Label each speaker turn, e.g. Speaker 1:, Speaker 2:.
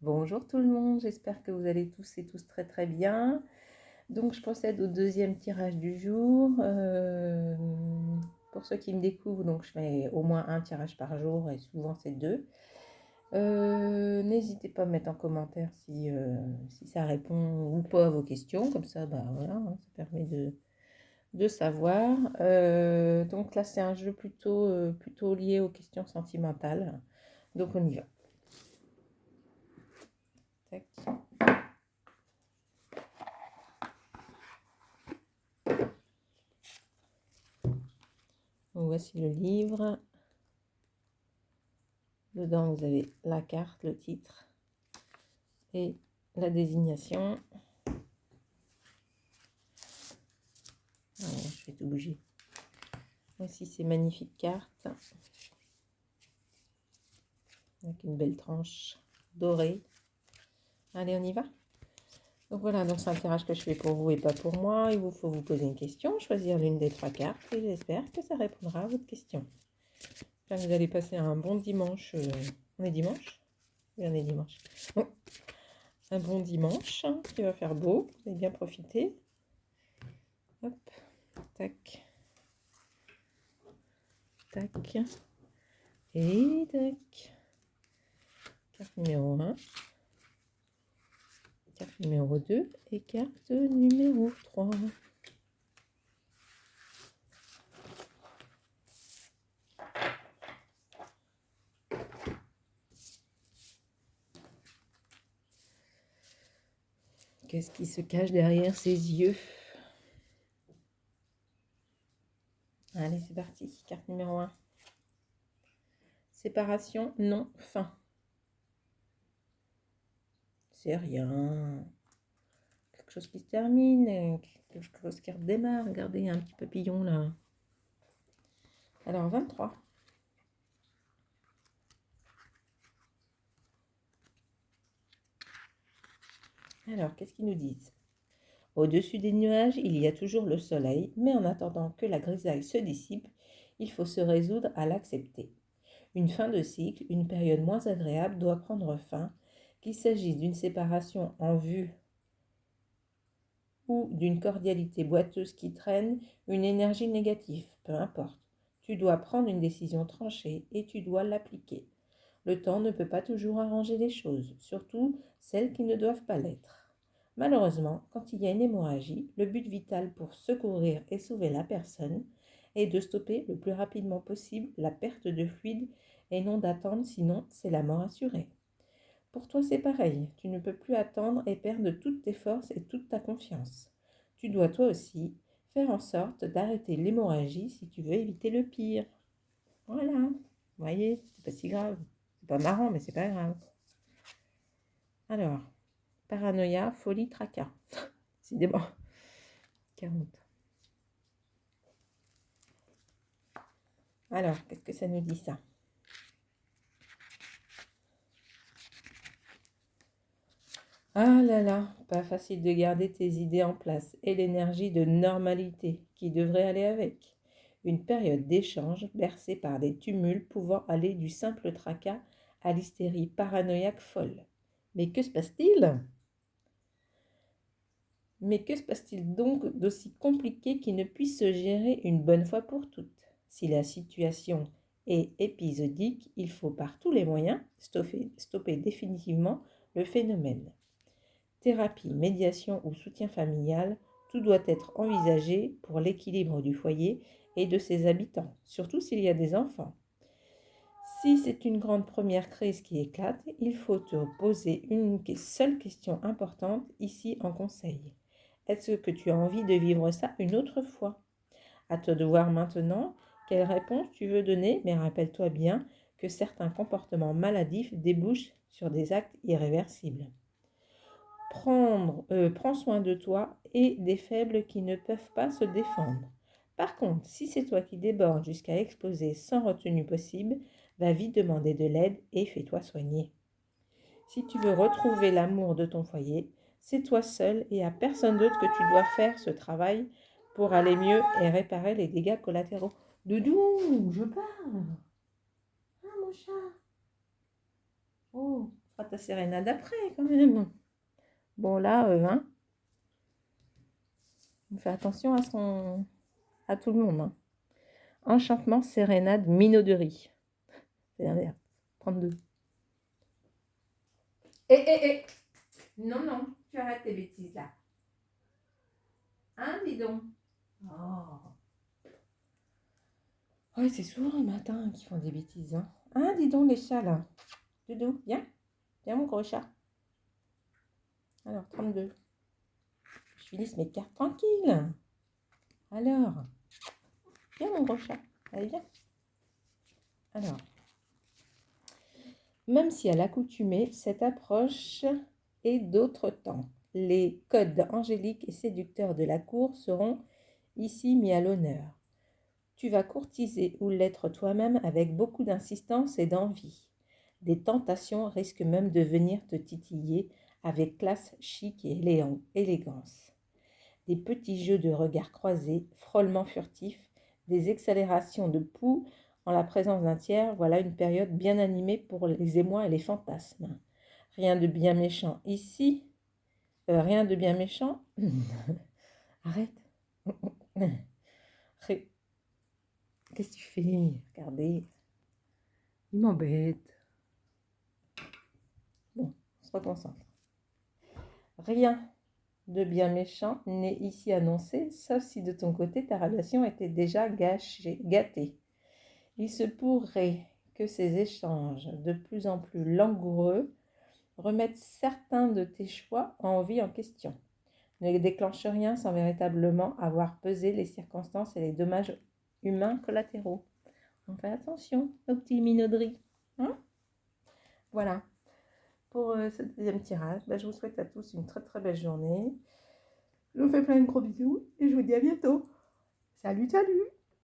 Speaker 1: Bonjour tout le monde, j'espère que vous allez tous et tous très très bien. Donc je procède au deuxième tirage du jour. Pour ceux qui me découvrent, donc je fais au moins un tirage par jour et souvent c'est deux. N'hésitez pas à mettre en commentaire si ça répond ou pas à vos questions, comme ça bah voilà, hein, ça permet de savoir. Donc là c'est un jeu plutôt lié aux questions sentimentales. Donc on y va. Tac. Donc voici le livre. Dedans, vous avez la carte, le titre et la désignation. Voilà, je vais tout bouger. Voici ces magnifiques cartes avec une belle tranche dorée. Allez, on y va. Donc voilà, donc c'est un tirage que je fais pour vous et pas pour moi. Il vous faut vous poser une question, choisir l'une des trois cartes et j'espère que ça répondra à votre question. J'espère que vous allez passer un bon dimanche. On est dimanche? Oui, on est dimanche. Bon, un bon dimanche qui va faire beau. Vous allez bien profiter. Hop, tac. Tac. Et tac. Carte numéro 1. Carte numéro 2 et carte numéro 3. Qu'est-ce qui se cache derrière ses yeux? Allez, c'est parti. Carte numéro 1. Séparation, non, fin. C'est rien. Quelque chose qui se termine, quelque chose qui redémarre. Regardez, il y a un petit papillon là. Alors, 23. Alors, qu'est-ce qu'ils nous disent? Au-dessus des nuages, il y a toujours le soleil, mais en attendant que la grisaille se dissipe, il faut se résoudre à l'accepter. Une fin de cycle, une période moins agréable doit prendre fin, qu'il s'agisse d'une séparation en vue ou d'une cordialité boiteuse qui traîne, une énergie négative, peu importe. Tu dois prendre une décision tranchée et tu dois l'appliquer. Le temps ne peut pas toujours arranger les choses, surtout celles qui ne doivent pas l'être. Malheureusement, quand il y a une hémorragie, le but vital pour secourir et sauver la personne est de stopper le plus rapidement possible la perte de fluide et non d'attendre, sinon c'est la mort assurée. Pour toi, c'est pareil, tu ne peux plus attendre et perdre toutes tes forces et toute ta confiance. Tu dois toi aussi faire en sorte d'arrêter l'hémorragie si tu veux éviter le pire. Voilà, vous voyez, c'est pas si grave. C'est pas marrant, mais c'est pas grave. Alors, paranoïa, folie, tracas. Décidément. 40. Alors, qu'est-ce que ça nous dit ça? Ah là là, pas facile de garder tes idées en place et l'énergie de normalité qui devrait aller avec. Une période d'échange bercée par des tumultes pouvant aller du simple tracas à l'hystérie paranoïaque folle. Mais que se passe-t-il? Mais que se passe-t-il donc d'aussi compliqué qui ne puisse se gérer une bonne fois pour toutes? Si la situation est épisodique, il faut par tous les moyens stopper définitivement le phénomène. Thérapie, médiation ou soutien familial, tout doit être envisagé pour l'équilibre du foyer et de ses habitants, surtout s'il y a des enfants. Si c'est une grande première crise qui éclate, il faut te poser une seule question importante ici en conseil. Est-ce que tu as envie de vivre ça une autre fois? À toi de voir maintenant quelle réponse tu veux donner, mais rappelle-toi bien que certains comportements maladifs débouchent sur des actes irréversibles. Prends soin de toi et des faibles qui ne peuvent pas se défendre. Par contre, si c'est toi qui débordes jusqu'à exploser sans retenue possible, va vite demander de l'aide et fais-toi soigner. Si tu veux retrouver l'amour de ton foyer, c'est toi seul et à personne d'autre que tu dois faire ce travail pour aller mieux et réparer les dégâts collatéraux. Doudou, je parle. Ah, mon chat. Oh, fera ta sérénade après quand même. Bon là, hein, on fait attention à tout le monde. Hein. Enchantement, sérénade, minauderie. C'est la merde. 32. Eh. Non, non, tu arrêtes tes bêtises là. Hein, dis donc. Oh. Ouais, c'est souvent le matin qu'ils font des bêtises. Hein, dis donc les chats là. Doudou, viens. Viens mon gros chat. Alors, 32. Je finisse mes cartes tranquilles. Alors, viens mon gros chat. Allez, viens. Alors, même si à l'accoutumée, cette approche est d'autre temps. Les codes angéliques et séducteurs de la cour seront ici mis à l'honneur. Tu vas courtiser ou l'être toi-même avec beaucoup d'insistance et d'envie. Des tentations risquent même de venir te titiller avec classe, chic et élégance. Des petits jeux de regards croisés, frôlements furtifs, des accélérations de pouls en la présence d'un tiers, voilà une période bien animée pour les émois et les fantasmes. Rien de bien méchant ici. Rien de bien méchant. Arrête. Qu'est-ce que tu fais? Regardez. Il m'embête. Bon, on se reconcentre. Rien de bien méchant n'est ici annoncé, sauf si de ton côté ta relation était déjà gâtée. Il se pourrait que ces échanges de plus en plus langoureux remettent certains de tes choix en vie en question. Ne déclenche rien sans véritablement avoir pesé les circonstances et les dommages humains collatéraux. On fait attention aux petits minauderies. Hein, voilà. Pour ce deuxième tirage, je vous souhaite à tous une très très belle journée. Je vous fais plein de gros bisous et je vous dis à bientôt. Salut, salut!